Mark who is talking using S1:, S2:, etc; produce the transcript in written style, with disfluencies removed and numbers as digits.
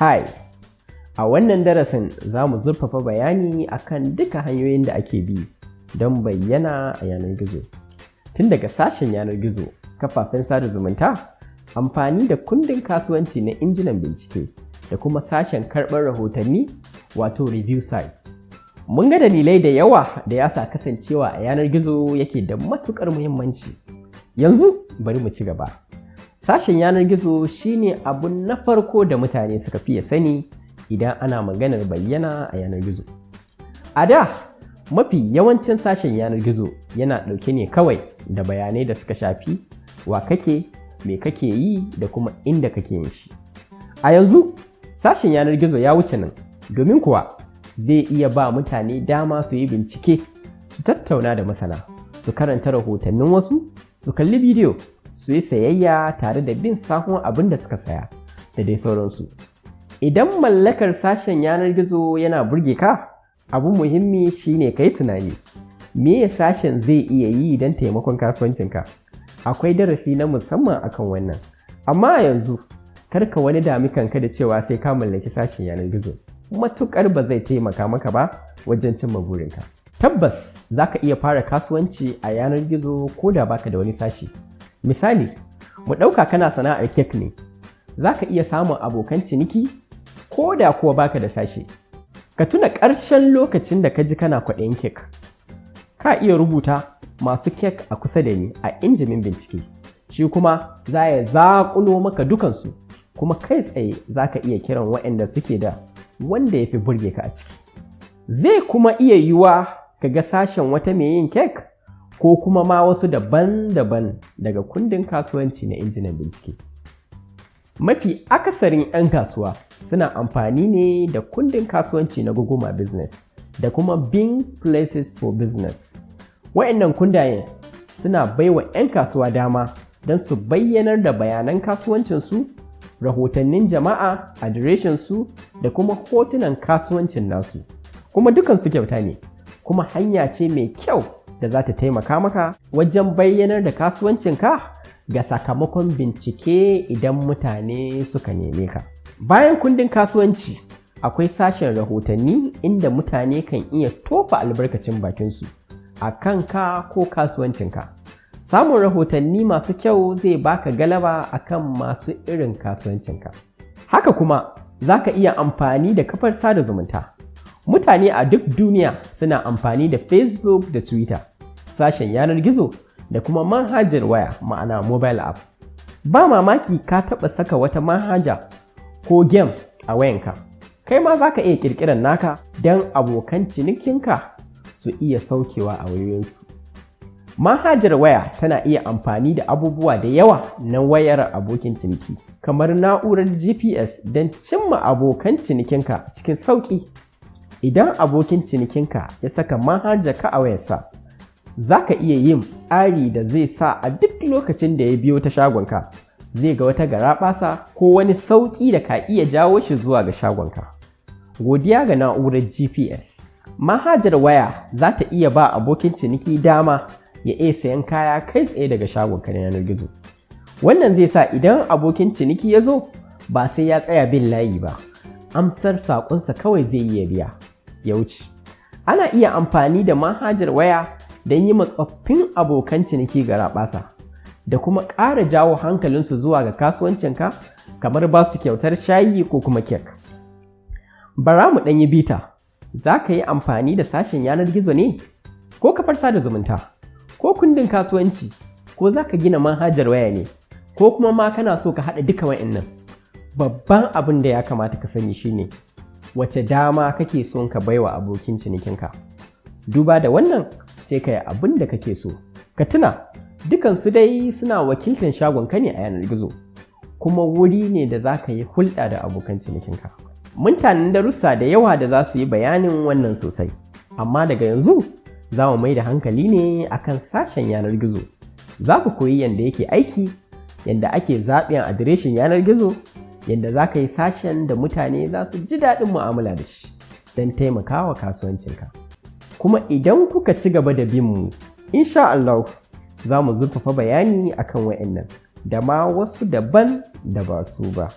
S1: Hi, a wannan darasin za mu zurfafa bayani akan duka hanyoyin da ake bi don bayyana a yanar gizo. Tun daga sashen yanar gizo, kafafen sada zumunta, amfani da kundin kasuwanci na injinan bincike da kuma sashen karɓar rahotanni wato review sites. Mun ga dalilai da yawa da ya sa kasancewa a yanar gizo yake da matuƙar muhimmanci. Yanzu bari mu ci gaba. Sashen yanar gizo shine abu na farko da mutane suka fiye sani idan ana maganar bayyana a yanar gizo. A da, mafi yawancin sashen yanar gizo yana ɗauke ne kawai da bayanai da suka shafi wa kake, me kake yi da kuma inda kake yin shi. A yanzu, sashen yanar gizo ya wuce nan, domin kuwa zai iya ba mutane dama su yi bincike, su tattauna da masana, su karanta rahotannin wasu, su kalli bidiyo, su yi sayayya tare da bin sahun abin da suka saya da dai sauransu. Idan mallakar sashen yanar gizo yana burge ka, abu muhimmi shine ka yi tunani, me sashen zai iya yi don taimakon kasuwancinka? Akwai darasi na musamman akan wannan. Amma yanzu, karka wani dami kanka da cewa sai ka mallaki sashen yanar gizo. Matuƙar ba zai taimaka maka ba wajen cimma burinka. Tabbas za ka iya fara kasuwanci a yanar gizo ko da baka da wani sashi. Misali, mu ɗauka kana sana'ar kek ne. Za ka iya samun abokan ciniki ko da kuwa baka da sashi. Ka tuna ƙarshen lokacin da ka ji kana kwaɗayin kek. Ka iya rubuta masu kek a kusa da ni a injimin bincike. Shi kuma za ya zaƙulo maka dukansu, kuma kai tsaye za ka iya kiran waɗanda suke da wanda ya fi burge ka a ciki. Zai kuma iya yiwuwa ka ga sashen wata mai yin kek ko kuma ma wasu daban-daban daga kundin kasuwanci na injinan bincike. Mafi akasarin 'yan kasuwa suna amfani ne da kundin kasuwanci na Google My Business da kuma Bing Places for Business. Waɗannan kundayen suna baiwa 'yan kasuwa dama don su bayyanar da bayanan kasuwancinsu, rahotannin jama'a, adireshinsu da kuma hotunan kasuwancin nasu. Kuma dukansu kyauta ne, kuma hanya ce mai kyau da za ta taimaka maka wajen bayyanar da kasuwancinka ga sakamakon bincike idan mutane suka neme ka. Bayan kundin kasuwanci, akwai sashen rahotanni inda mutane kan iya tofa albarkacin bakinsu a kanka ko kasuwancinka. Samun rahotanni masu kyau zai baka galaba akan masu irin kasuwancinka. Haka kuma, za ka iya amfani da kafar sada zumunta. Mutane a duk duniya suna amfani da Facebook da Twitter, sashen yanar gizo da kuma manhajar waya ma'ana mobile app. Ba mamaki ka taɓa saka wata manhaja ko game a wayanka. Kai ma za ka iya ƙirƙirar naka don abokan cinikinka su iya saukewa a wayoyinsu. Manhajar waya tana iya amfani da abubuwa da yawa na wayar abokin ciniki, kamar na'urar GPS don cimma abokan cinikinka cikin sauƙi. Idan abokin cinikinka ya saka manhajar ka a wayarsa, za ka iya yin tsari da zai sa a duk lokacin da ya biyo ta shagonka, zai ga wata garaɓasa ko wani sauƙi da ka iya jawo shi zuwa ga shagonka. Godiya ga na'urar GPS, manhajar waya za ta iya ba abokin ciniki dama ya iya sayan kaya kai tsaye daga shagonka na yanar gizo. Wannan zai sa idan abokin ciniki ya zo, ba sai ya tsaya bin layi ba, amsar saƙonsa kawai zai iya biya ya wuce. Ana iya amfani da manhajar waya don yi tsoffin abokan ciniki garaɓasa da kuma ƙara jawo hankalinsu zuwa ga kasuwancinka, kamar ba su kyautar shayi ko kuma kek. Bara mu ɗan yi bita. Za ka yi amfani da sashen yanar gizo ne, ko kafar sada zumunta, ko kundin kasuwanci, ko za ka gina manhajar waya ne, ko kuma ma kana so ka haɗa duka wa'annan. Babban abin da ya kamata ka sani shine wace dama kake son ka baiwa abokin cinikinka. Duba da wannan, sai ka yi abin da kake so. Ka tuna, dukansu dai suna wakiltar shagonka ne a yanar gizo, kuma wuri ne da za ka yi hulɗa da abokan cinikinka. Mun tanadi darussa da yawa da za su yi bayanin wannan sosai, amma daga yanzu za mu mai da hankali ne akan sashen yanar gizo. Za ku koyi yadda yake aiki, yadda ake zaɓen adireshin yanar gizo, yadda za ka yi sashen da mutane za su ji daɗin mu'amala da shi don taimakawa kasuwancinka. Kuma idan kuka ci gaba da bin mu, insha Allah za mu zurfafa bayani akan wa'annan da ma wasu daban da ba su ba.